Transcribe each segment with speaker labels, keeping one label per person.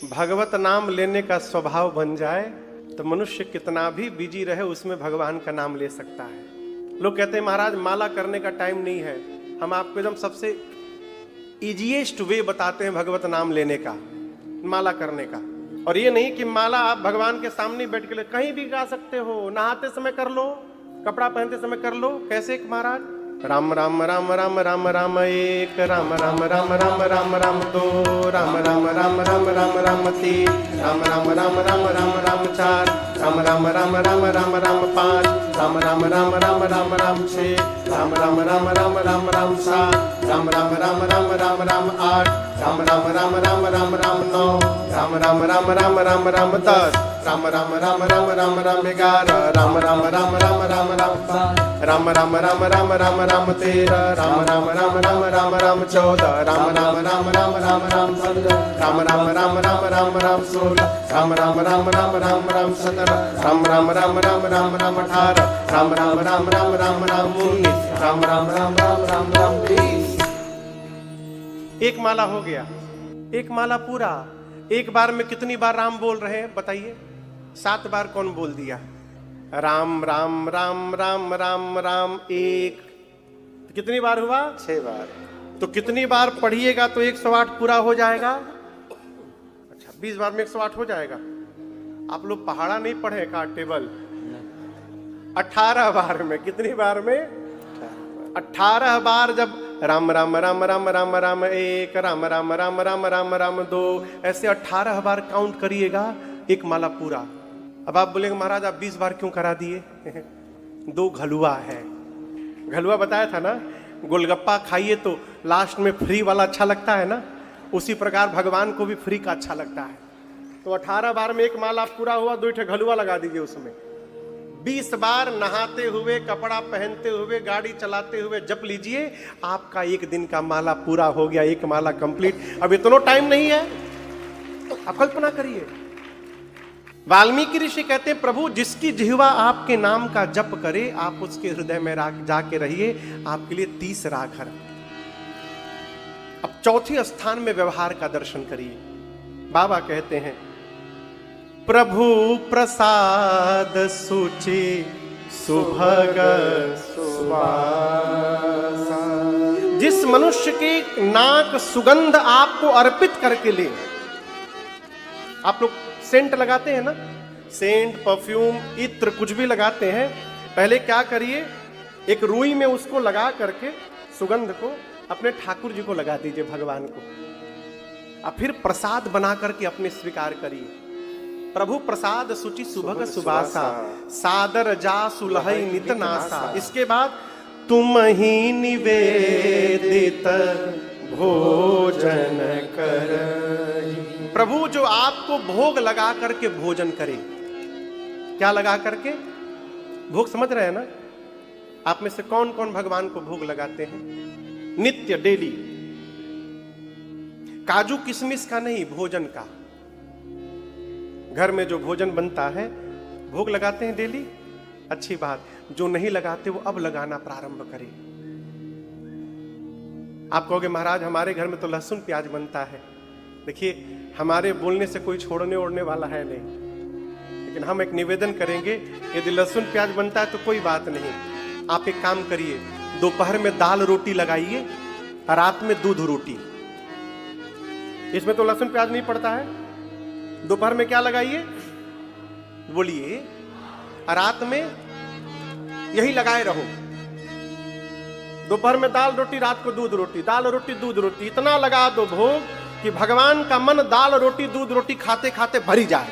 Speaker 1: भगवत नाम लेने का स्वभाव बन जाए तो मनुष्य कितना भी बिजी रहे उसमें भगवान का नाम ले सकता है। लोग कहते हैं महाराज माला करने का टाइम नहीं है। हम आपको एकदम सबसे इजीएस्ट वे बताते हैं भगवत नाम लेने का, माला करने का। और ये नहीं कि माला आप भगवान के सामने बैठ के कहीं भी गा सकते हो, नहाते समय कर लो, कपड़ा पहनते समय कर लो। कैसे महाराज? राम राम राम राम राम राम एक, राम राम राम राम राम राम दो, राम राम राम राम राम राम तीन, राम राम राम राम राम राम चार, राम राम राम राम राम राम पाँच, राम राम राम राम राम राम छः, राम राम राम राम राम राम सात, राम राम राम राम राम राम आठ, राम राम राम राम राम राम नौ, राम राम राम राम राम राम 10, राम राम राम राम राम राम 11, राम राम राम राम राम राम 12, राम राम राम राम राम राम 13, राम राम राम राम राम राम 14, राम राम राम राम राम राम 15, राम राम राम राम राम राम 16, राम राम राम राम राम राम 17, राम राम राम राम राम राम 18, राम राम राम राम राम राम 19, राम राम राम राम राम राम 20। एक माला हो गया, एक माला पूरा। एक बार में कितनी बार राम बोल रहे हैं बताइए? 7 बार कौन बोल दिया? राम राम राम राम राम राम एक। तो कितनी बार हुआ? 6 बार। तो कितनी बार पढ़िएगा तो 108 पूरा हो जाएगा? अच्छा 20 बार में 108 हो जाएगा। आप लोग पहाड़ा नहीं पढ़े का टेबल? 18 बार में। कितनी बार में? 18 बार जब राम राम राम राम राम राम एक, राम राम राम राम राम राम 2, ऐसे 18 बार काउंट करिएगा, एक माला पूरा। अब आप बोलेंगे महाराज आप 20 बार क्यों करा दिए? 2 घलुआ है। घलुआ बताया था ना, गोलगप्पा खाइए तो लास्ट में फ्री वाला अच्छा लगता है ना, उसी प्रकार भगवान को भी फ्री का अच्छा लगता है। तो 18 बार में एक माला पूरा हुआ, 2 ठे घलुआ लगा दीजिए उसमें। 20 बार नहाते हुए, कपड़ा पहनते हुए, गाड़ी चलाते हुए जप लीजिए, आपका एक दिन का माला पूरा हो गया, एक माला कंप्लीट। अब इतना टाइम नहीं है, आप कल्पना करिए। वाल्मीकि ऋषि कहते हैं प्रभु जिसकी जिह्वा आपके नाम का जप करे, आप उसके हृदय में जाके रहिए, आपके लिए 30 राघर। अब चौथे स्थान में व्यवहार का दर्शन करिए। बाबा कहते हैं प्रभु प्रसाद सुचि सुभग सुवासा। जिस मनुष्य की नाक सुगंध आपको अर्पित करके ले, आप लोग सेंट लगाते हैं ना, सेंट, परफ्यूम, इत्र कुछ भी लगाते हैं, पहले क्या करिए, एक रुई में उसको लगा करके सुगंध को अपने ठाकुर जी को लगा दीजिए, भगवान को, और फिर प्रसाद बना करके अपने स्वीकार करिए। प्रभु प्रसाद सुचि सुभग सुबासा, सादर जा सुलहई नित नासा। इसके बाद तुम ही निवेदित भोजन कर। प्रभु जो आपको भोग लगा करके भोजन करे। क्या लगा करके? भोग समझ रहे हैं ना? आप में से कौन कौन भगवान को भोग लगाते हैं? नित्य, डेली। काजू किशमिश का नहीं, भोजन का। घर में जो भोजन बनता है भोग लगाते हैं डेली, अच्छी बात। जो नहीं लगाते वो अब लगाना प्रारंभ करें। आप कहोगे महाराज हमारे घर में तो लहसुन प्याज बनता है। देखिए हमारे बोलने से कोई छोड़ने ओढ़ने वाला है नहीं, लेकिन हम एक निवेदन करेंगे, यदि लहसुन प्याज बनता है तो कोई बात नहीं, आप एक काम करिए, दोपहर में दाल रोटी लगाइए, रात में दूध रोटी। इसमें तो लहसुन प्याज नहीं पड़ता है। दोपहर में क्या लगाइए? बोलिए। रात में यही लगाए रहो। दोपहर में दाल रोटी, रात को दूध रोटी, दाल रोटी दूध रोटी, इतना लगा दो भोग कि भगवान का मन दाल रोटी दूध रोटी खाते खाते भरी जाए,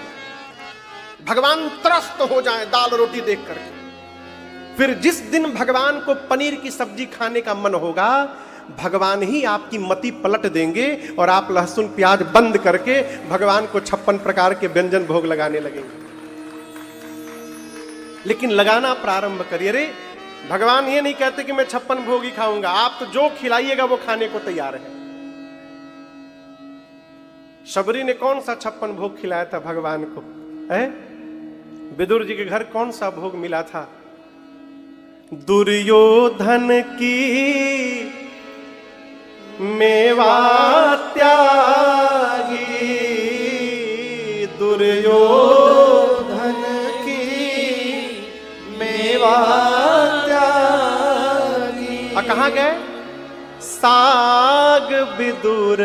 Speaker 1: भगवान त्रस्त हो जाए दाल रोटी देख करके। फिर जिस दिन भगवान को पनीर की सब्जी खाने का मन होगा, भगवान ही आपकी मति पलट देंगे और आप लहसुन प्याज बंद करके भगवान को 56 प्रकार के व्यंजन भोग लगाने लगेंगे। लेकिन लगाना प्रारंभ करिए। रे भगवान ये नहीं कहते कि मैं 56 भोग ही खाऊंगा, आप तो जो खिलाइएगा वो खाने को तैयार है। शबरी ने कौन सा 56 भोग खिलाया था भगवान को? है विदुर जी के घर कौन सा भोग मिला था? दुर्योधन की मेवा त्यागी दुर्योधन की मेवा त्यागी। कहाँ गए? साग विदुर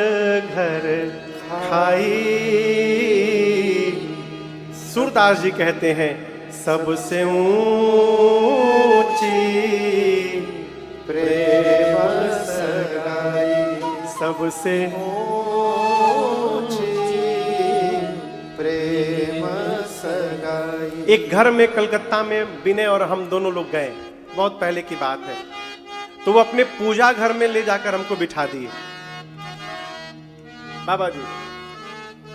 Speaker 1: घर खाई। सूरदास जी कहते हैं सबसे ऊंची प्रेम सगाई, सबसे ऊंची प्रेम सगाई। एक घर में कलकत्ता में विनय और हम दोनों लोग गए, बहुत पहले की बात है। तो वो अपने पूजा घर में ले जाकर हमको बिठा दिए बाबा जी।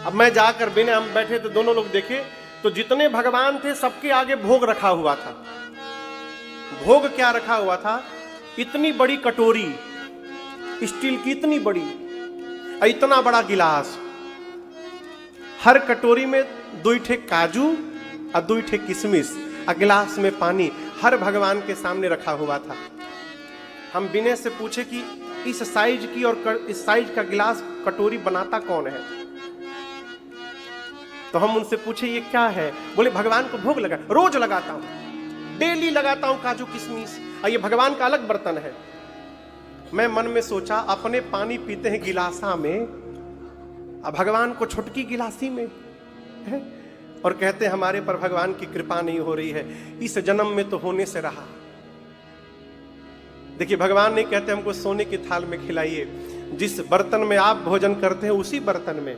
Speaker 1: अब मैं जाकर बिना हम बैठे तो दोनों लोग देखे तो जितने भगवान थे सबके आगे भोग रखा हुआ था। भोग क्या रखा हुआ था? इतनी बड़ी कटोरी स्टील की, इतनी बड़ी, इतना बड़ा गिलास, हर कटोरी में 2 ठे काजू और 2 ठे किशमिश और गिलास में पानी, हर भगवान के सामने रखा हुआ था। हम विनय से पूछे कि इस साइज की और इस साइज का गिलास कटोरी बनाता कौन है? तो हम उनसे पूछे ये क्या है? बोले भगवान को भोग लगा, रोज लगाता हूं, डेली लगाता हूं काजू किशमिश, और ये भगवान का अलग बर्तन है। मैं मन में सोचा अपने पानी पीते हैं गिलासा में, अब भगवान को छुटकी गिलासी में है? और कहते हमारे पर भगवान की कृपा नहीं हो रही है, इस जन्म में तो होने से रहा। देखिए भगवान नहीं कहते हमको सोने की थाल में खिलाइए, जिस बर्तन में आप भोजन करते हैं उसी बर्तन में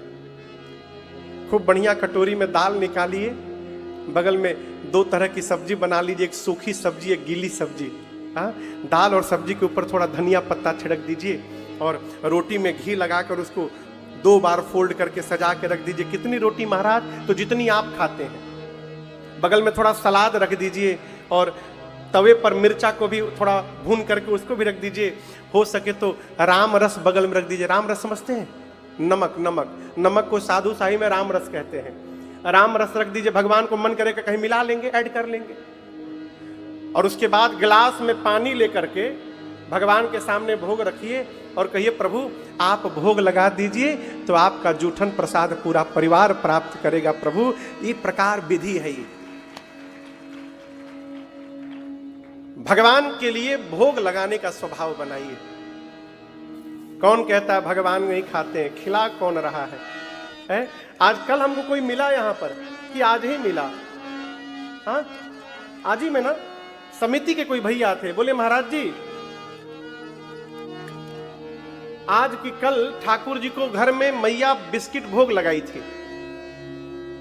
Speaker 1: खूब बढ़िया कटोरी में दाल निकालिए, बगल में 2 तरह की सब्जी बना लीजिए, एक सूखी सब्जी एक गीली सब्जी। दाल और सब्जी के ऊपर थोड़ा धनिया पत्ता छिड़क दीजिए और रोटी में घी लगाकर उसको 2 बार फोल्ड करके सजा के रख दीजिए। कितनी रोटी महाराज? तो जितनी आप खाते हैं। बगल में थोड़ा सलाद रख दीजिए और तवे पर मिर्चा को भी थोड़ा भून करके उसको भी रख दीजिए। हो सके तो राम रस बगल में रख दीजिए। राम रस समझते हैं? नमक, नमक को साधु शाही में राम रस कहते हैं। राम रस रख दीजिए, भगवान को मन करेगा कहीं मिला लेंगे, ऐड कर लेंगे। और उसके बाद गिलास में पानी लेकर के भगवान के सामने भोग रखिए और कहिए प्रभु आप भोग लगा दीजिए तो आपका जूठन प्रसाद पूरा परिवार प्राप्त करेगा। प्रभु ये प्रकार विधि है। ये भगवान के लिए भोग लगाने का स्वभाव बनाइए। कौन कहता है भगवान नहीं खाते हैं? खिला कौन रहा है? आज कल हमको कोई मिला यहाँ पर कि आज ही मिला? हाँ आज ही में ना समिति के कोई भैया थे, बोले महाराज जी आज की कल ठाकुर जी को घर में मैया बिस्किट भोग लगाई थी।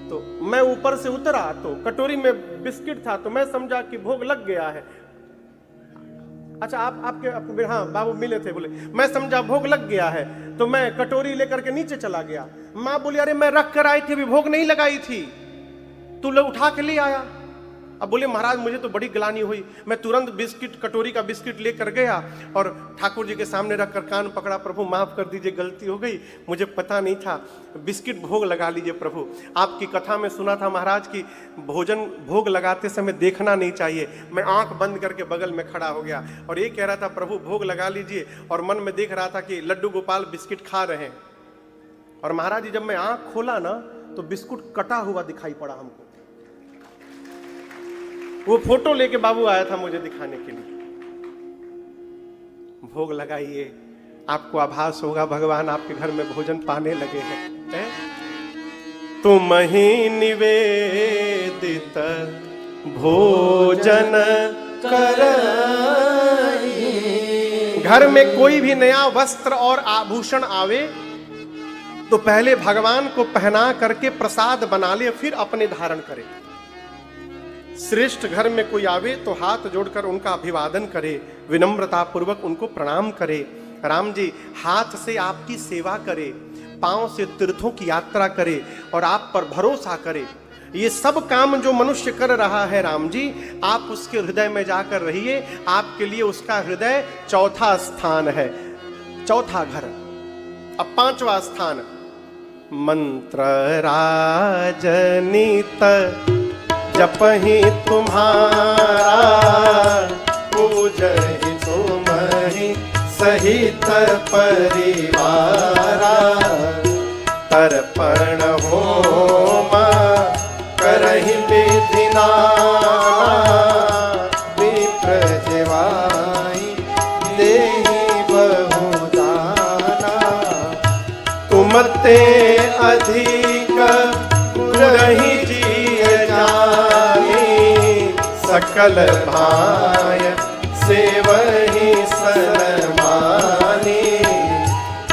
Speaker 1: तो मैं ऊपर से उतरा तो कटोरी में बिस्किट था, तो मैं समझा कि भोग लग गया है। अच्छा आपके हाँ बाबू मिले थे, बोले मैं समझा भोग लग गया है, तो मैं कटोरी लेकर के नीचे चला गया। माँ बोली अरे मैं रख कर आई थी, अभी भोग नहीं लगाई थी, तू ले उठा के ले आया। अब बोले महाराज मुझे तो बड़ी ग्लानि हुई, मैं तुरंत बिस्किट कटोरी का बिस्किट लेकर गया और ठाकुर जी के सामने रखकर कान पकड़ा, प्रभु माफ कर दीजिए गलती हो गई, मुझे पता नहीं था, बिस्किट भोग लगा लीजिए प्रभु। आपकी कथा में सुना था महाराज की भोजन भोग लगाते समय देखना नहीं चाहिए। मैं आंख बंद करके बगल में खड़ा हो गया और ये कह रहा था प्रभु भोग लगा लीजिए, और मन में देख रहा था कि लड्डू गोपाल बिस्किट खा रहे हैं। और महाराज जी जब मैं आंख खोला ना तो बिस्कुट कटा हुआ दिखाई पड़ा हमको। वो फोटो लेके बाबू आया था मुझे दिखाने के लिए। भोग लगाइए, आपको आभास होगा भगवान आपके घर में भोजन पाने लगे हैं। तुम ही निवेदित भोजन कर। घर में कोई भी नया वस्त्र और आभूषण आवे तो पहले भगवान को पहना करके प्रसाद बना ले, फिर अपने धारण करे। श्रेष्ठ घर में कोई आवे तो हाथ जोड़कर उनका अभिवादन करे, विनम्रता पूर्वक उनको प्रणाम करे। राम जी हाथ से आपकी सेवा करे, पांव से तीर्थों की यात्रा करे और आप पर भरोसा करे। ये सब काम जो मनुष्य कर रहा है राम जी, आप उसके हृदय में जाकर रहिए, आपके लिए उसका हृदय चौथा स्थान है, चौथा घर। अब पांचवा स्थान मंत्र राजनीत जपहि तुम्हारा, पूजहि तुमहि सहित परिवारा, तर्पण होम नाना विप्र जेवाई देहि बहुदाना। तुमते अधिक गुरहि जिय जानी सकल भाय सेवहि सनमानी।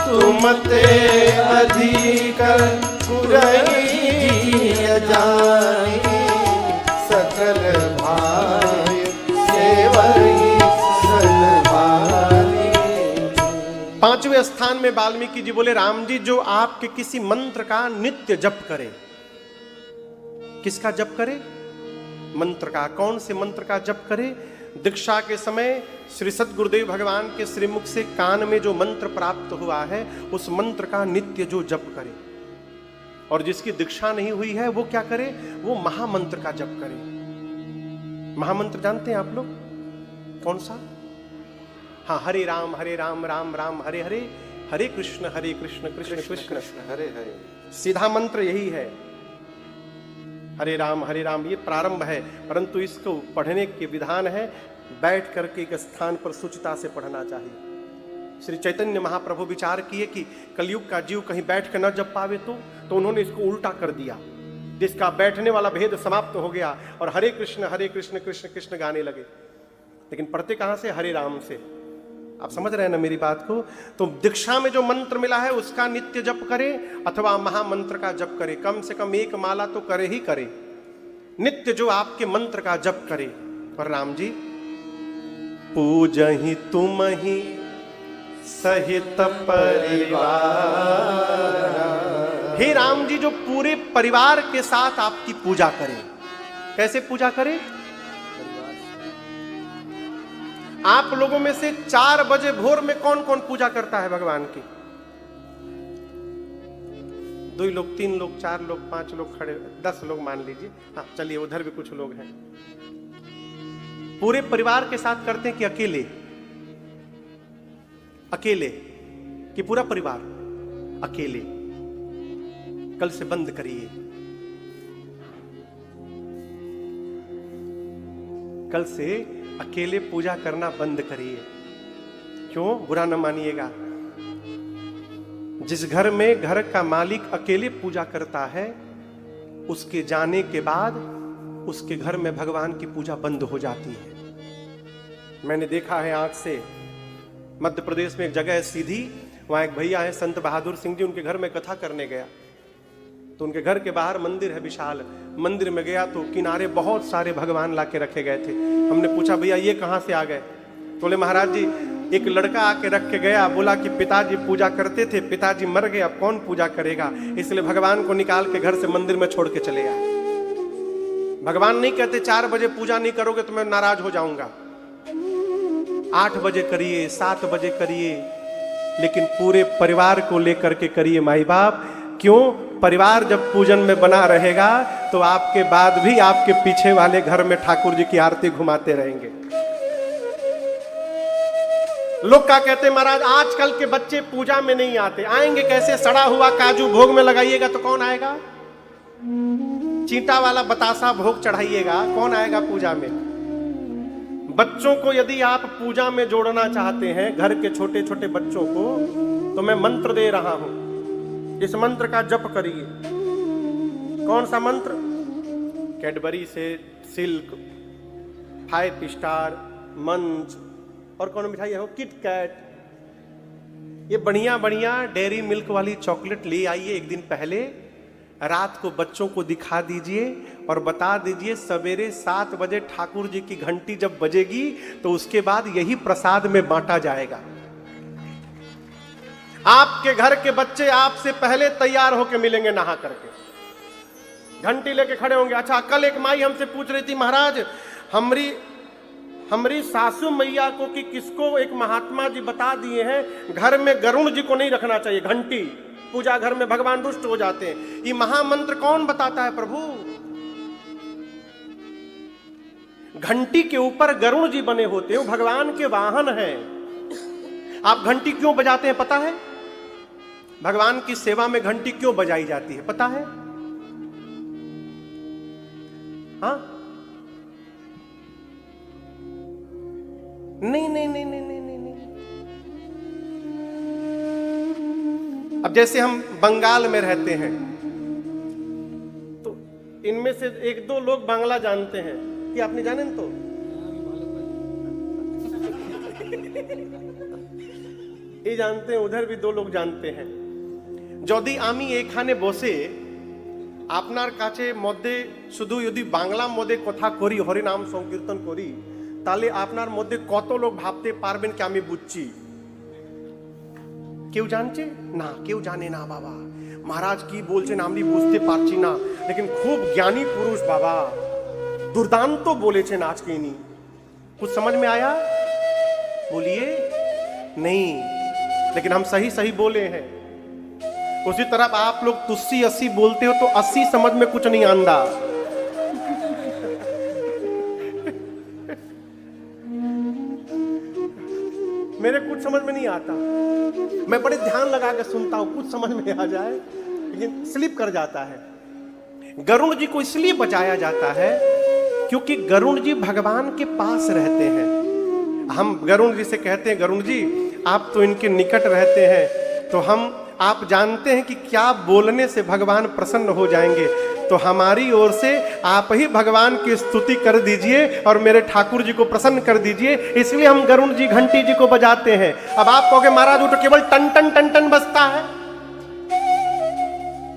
Speaker 1: तुमते अधिक गुरहि जिय जानी सकल भाय सेवहि सनमानी।
Speaker 2: पांचवें स्थान में वाल्मीकि जी बोले, राम जी जो आपके किसी मंत्र का नित्य जप करे। किसका जप करे? मंत्र का। कौन से मंत्र का जप करे? दीक्षा के समय श्री सद्गुरुदेव भगवान के श्रीमुख से कान में जो मंत्र प्राप्त हुआ है उस मंत्र का नित्य जो जप करे। और जिसकी दीक्षा नहीं हुई है वो क्या करे? वो महामंत्र का जप करे। महामंत्र जानते हैं आप लोग कौन सा? हाँ, हरे राम राम राम हरे हरे, हरे कृष्ण कृष्ण कृष्ण
Speaker 1: हरे हरे।
Speaker 2: सीधा मंत्र यही है, हरे राम। ये प्रारंभ है, परंतु इसको पढ़ने के विधान है बैठ करके एक स्थान पर सुचिता से पढ़ना चाहिए। श्री चैतन्य महाप्रभु विचार किए कि कलयुग का जीव कहीं बैठ कर न जप पावे तो उन्होंने इसको उल्टा कर दिया, जिसका बैठने वाला भेद समाप्त हो गया और हरे कृष्ण कृष्ण कृष्ण गाने लगे। लेकिन पढ़ते कहां से? हरे राम से। आप समझ रहे हैं ना मेरी बात को? तो दीक्षा में जो मंत्र मिला है उसका नित्य जप करे अथवा महामंत्र का जप करे। कम से कम एक माला तो करे ही करे, नित्य जो आपके मंत्र का जप करे। और राम जी पूजहि तुम ही सहित परिवार। हे राम जी जो पूरे परिवार के साथ आपकी पूजा करे। कैसे पूजा करे? आप लोगों में से 4 बजे भोर में कौन कौन पूजा करता है भगवान की? 2 लोग, 3 लोग, 4 लोग, 5 लोग खड़े, 10 लोग मान लीजिए। हाँ चलिए, उधर भी कुछ लोग हैं। पूरे परिवार के साथ करते हैं कि अकेले? अकेले कि पूरा परिवार? अकेले। कल से बंद करिए, कल से अकेले पूजा करना बंद करिए। क्यों? बुरा न मानिएगा। जिस घर में घर का मालिक अकेले पूजा करता है उसके जाने के बाद उसके घर में भगवान की पूजा बंद हो जाती है। मैंने देखा है आंख से। मध्य प्रदेश में एक जगह है सीधी, वहां एक भैया है संत बहादुर सिंह जी, उनके घर में कथा करने गया तो उनके घर के बाहर मंदिर है विशाल। मंदिर में गया तो किनारे बहुत सारे भगवान लाके रखे गए थे। हमने पूछा भैया ये कहां से आ गए? बोले महाराज जी एक लड़का आके रख के गया, बोला कि पिताजी पूजा करते थे, पिताजी मर गए, अब कौन पूजा करेगा, इसलिए भगवान को निकाल के घर से मंदिर में छोड़ के चले आए। भगवान नहीं कहते 4 बजे पूजा नहीं करोगे तो मैं नाराज हो जाऊंगा। 8 बजे करिए, 7 बजे करिए, लेकिन पूरे परिवार को लेकर के करिए माई बाप। क्यों? परिवार जब पूजन में बना रहेगा तो आपके बाद भी आपके पीछे वाले घर में ठाकुर जी की आरती घुमाते रहेंगे। लोग क्या कहते हैं महाराज आजकल के बच्चे पूजा में नहीं आते। आएंगे कैसे? सड़ा हुआ काजू भोग में लगाइएगा तो कौन आएगा? चींटा वाला बतासा भोग चढ़ाइएगा, कौन आएगा पूजा में? बच्चों को यदि आप पूजा में जोड़ना चाहते हैं, घर के छोटे छोटे बच्चों को, तो मैं मंत्र दे रहा हूं, इस मंत्र का जप करिए। कौन सा मंत्र? कैडबरी से सिल्क, 5 स्टार, मंच और कौन मिठाई है वो, किट कैट, ये बढ़िया बढ़िया डेयरी मिल्क वाली चॉकलेट ले आइए एक दिन पहले, रात को बच्चों को दिखा दीजिए और बता दीजिए सवेरे 7 बजे ठाकुर जी की घंटी जब बजेगी तो उसके बाद यही प्रसाद में बांटा जाएगा। आपके घर के बच्चे आपसे पहले तैयार होकर मिलेंगे नहा करके, घंटी लेके खड़े होंगे। अच्छा, कल एक माई हमसे पूछ रही थी महाराज हमारी सासू मैया को कि किसको एक महात्मा जी बता दिए हैं घर में गरुण जी को नहीं रखना चाहिए, घंटी पूजा घर में भगवान रुष्ट हो जाते हैं। ये महामंत्र कौन बताता है प्रभु? घंटी के ऊपर गरुण जी बने होते हैं, भगवान के वाहन हैं। आप घंटी क्यों बजाते हैं पता है? भगवान की सेवा में घंटी क्यों बजाई जाती है पता है? हाँ,
Speaker 1: नहीं नहीं नहीं नहीं नहीं नहीं, नहीं। अब जैसे हम बंगाल में रहते हैं तो इनमें से एक दो लोग बांग्ला जानते हैं कि आपने जाने तो ये जानते हैं, उधर भी दो लोग जानते हैं। যদি আমি এখানে বসে আপনার কাছে মধ্যে শুধু যদি বাংলা মধ্যে কথা করি, হরিনাম সংকীর্তন করি, তাহলে আপনার মধ্যে কত লোক ভাবতে পারবেন কি আমি বুঝছি? কেউ জানছে না, কেউ জানে না বাবা। महाराज की বলছেন আমি বুঝতে পারছি না, लेकिन खूब ज्ञानी पुरुष बाबा दुर्दांत तो বলেছেন आज के इन्हीं। कुछ समझ में आया? बोलिए नहीं, लेकिन हम सही सही बोले हैं। उसी तरह आप लोग तुस्सी 80 बोलते हो तो 80 समझ में कुछ नहीं आंदा। मेरे कुछ समझ में नहीं आता, मैं बड़े ध्यान लगा के सुनता हूं, कुछ समझ में आ जाए लेकिन स्लिप कर जाता है। गरुड़ जी को इसलिए बचाया जाता है क्योंकि गरुड़ जी भगवान के पास रहते हैं। हम गरुड़ जी से कहते हैं, गरुड़ जी आप तो इनके निकट रहते हैं, तो हम आप जानते हैं कि क्या बोलने से भगवान प्रसन्न हो जाएंगे, तो हमारी ओर से आप ही भगवान की स्तुति कर दीजिए और मेरे ठाकुर जी को प्रसन्न कर दीजिए। इसलिए हम गरुड़ जी घंटी जी को बजाते हैं। अब आप कहोगे महाराज वो तो केवल टन टन टन टन बजता है,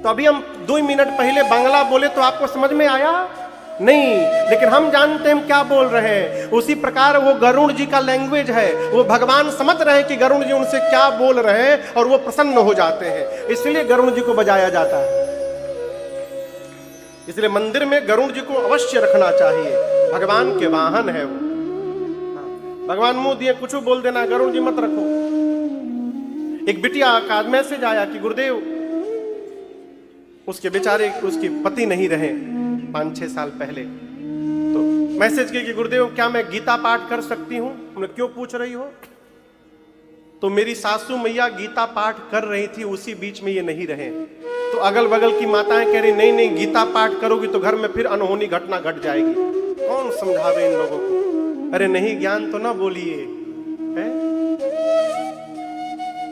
Speaker 1: तो अभी हम 2 मिनट पहले बांग्ला बोले तो आपको समझ में आया नहीं, लेकिन हम जानते हैं हम क्या बोल रहे हैं। उसी प्रकार वो गरुड़ जी का लैंग्वेज है, वो भगवान समझ रहे हैं कि गरुड़ जी उनसे क्या बोल रहे हैं और वो प्रसन्न हो जाते हैं, इसलिए गरुड़ जी को बजाया जाता है। इसलिए मंदिर में गरुड़ जी को अवश्य रखना चाहिए, भगवान के वाहन है वो। भगवान मुंह दिए कुछ बोल देना, गरुड़ जी मत रखो। एक बिटिया का मैसेज आया कि गुरुदेव उसके बेचारे उसके पति नहीं रहे 5-6 साल पहले, तो मैसेज किया कि गुरुदेव क्या मैं गीता पाठ कर सकती हूं? हमने क्यों पूछ रही हो? तो मेरी सासू मैया गीता पाठ कर रही थी, उसी बीच में ये नहीं रहे। तो अगल बगल की माताएं कह रही नहीं नहीं गीता पाठ करोगी तो घर में फिर अनहोनी घटना घट जाएगी। कौन समझावे इन लोगों को? अरे नहीं ज्ञान तो ना बोलिए,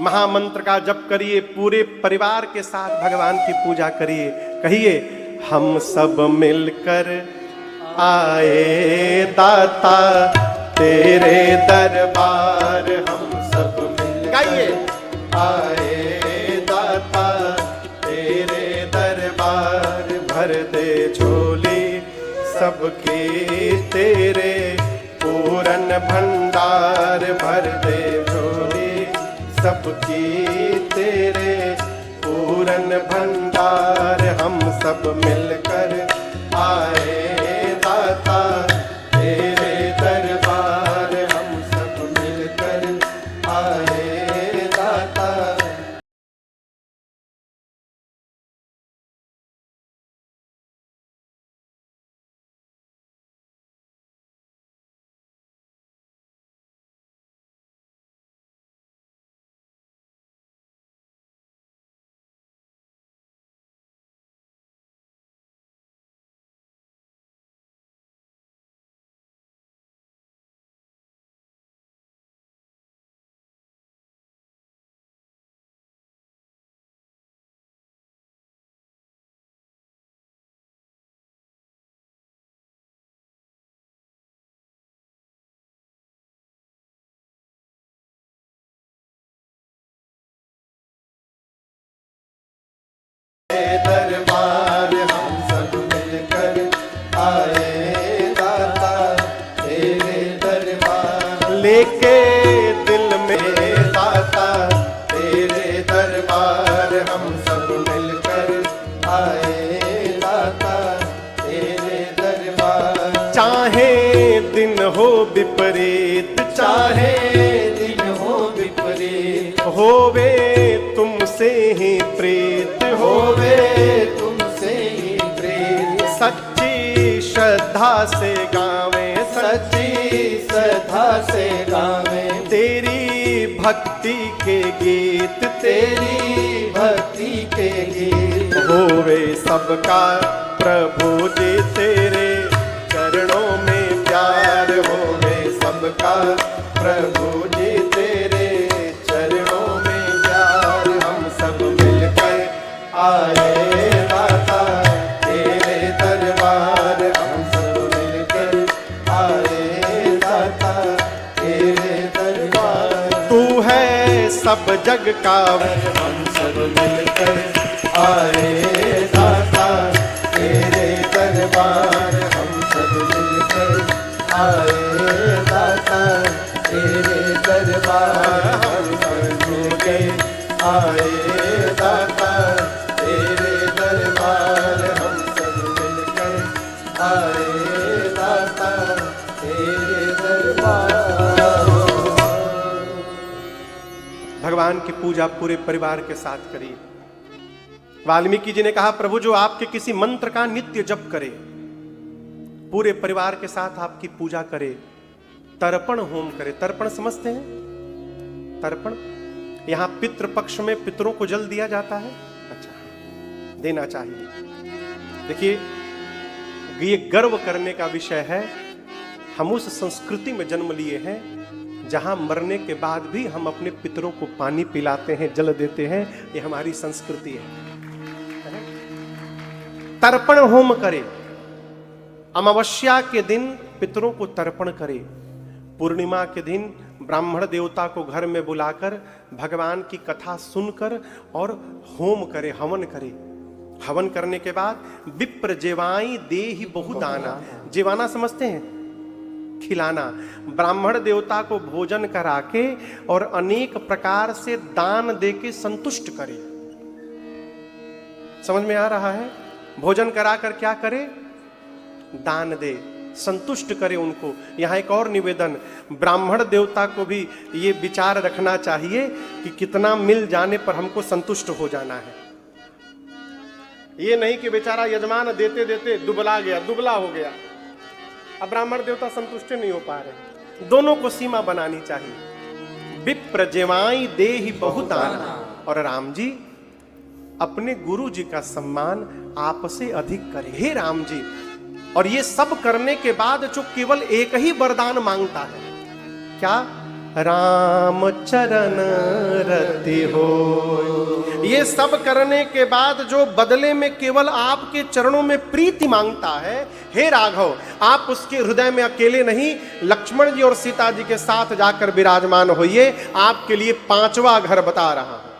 Speaker 1: महामंत्र का जप करिए, पूरे परिवार के साथ भगवान की पूजा करिए। कहिए हम सब मिलकर आए दाता तेरे दरबार, हम सब मिलकर आए दाता तेरे दरबार, भर दे झोली सबकी तेरे पूरन भंडार, भर दे झोली सबकी तेरे पूरन भंडार, हम सब मिलकर आए दाता तेरे दरबार, हम सब मिलकर आए दाता। दरबार हम सब मिलकर आए दाता तेरे दरबार, लेके दिल में दाता तेरे दरबार, हम सब मिलकर आए दाता तेरे दरबार। चाहे दिन हो विपरीत, चाहे दिन हो विपरीत, होवे तुमसे ही प्रीत, होवे तुमसे ही प्रीत, सच्ची श्रद्धा से गावे, सच्ची श्रद्धा से गावे तेरी भक्ति के गीत, तेरी भक्ति के गीत, होवे सबका प्रभु जी तेरे चरणों में प्यार, होवे सबका
Speaker 2: प्रभु जी तेरे चरणों में प्यार हम सब मिलकर आए दाता तेरे दरबार हम सब मिलकर आए दाता तेरे दरबार तू है सब जग का हम सब मिलकर आए दाता तेरे दरबार हम सब मिलकर आए दाता तेरे दरबार हम सब मिलकर आए दाता तेरे दरबार हम सब मिलकर आए दाता तेरे दरबार।
Speaker 1: भगवान की पूजा पूरे परिवार के साथ करिए। वाल्मीकि जी ने कहा प्रभु जो आपके किसी मंत्र का नित्य जप करे, पूरे परिवार के साथ आपकी पूजा करे, तर्पण होम करे। तर्पण समझते हैं? तर्पण यहां पितृ पक्ष में पितरों को जल दिया जाता है। अच्छा, देना चाहिए। देखिए, ये गर्व करने का विषय है। हम उस संस्कृति में जन्म लिए हैं जहां मरने के बाद भी हम अपने पितरों को पानी पिलाते हैं, जल देते हैं। ये हमारी संस्कृति है। तर्पण होम करे, अमावस्या के दिन पितरों को तर्पण करे, पूर्णिमा के दिन ब्राह्मण देवता को घर में बुलाकर भगवान की कथा सुनकर और होम करे, हवन करे। हवन करने के बाद विप्र जेवाई देहि बहुदाना। जेवाना समझते हैं? खिलाना। ब्राह्मण देवता को भोजन करा के और अनेक प्रकार से दान दे के संतुष्ट करे। समझ में आ रहा है? भोजन कराकर क्या करे? दान दे, संतुष्ट करे उनको। यहां एक और निवेदन, ब्राह्मण देवता को भी ये विचार रखना चाहिए कि कितना मिल जाने पर हमको संतुष्ट हो जाना है। ये नहीं कि बेचारा यजमान देते देते दुबला गया, दुबला हो गया, अब ब्राह्मण देवता संतुष्ट नहीं हो पा रहे। दोनों को सीमा बनानी चाहिए। विप्र जेवाई देहि बहुदाना। और राम जी अपने गुरु जी का सम्मान आपसे अधिक करे। हे राम जी, और ये सब करने के बाद जो केवल एक ही वरदान मांगता है, क्या? राम चरण रति हो। ये सब करने के बाद जो बदले में केवल आपके चरणों में प्रीति मांगता है, हे राघव, आप उसके हृदय में अकेले नहीं, लक्ष्मण जी और सीता जी के साथ जाकर विराजमान होइए। आपके लिए 5वां घर बता रहा हूं।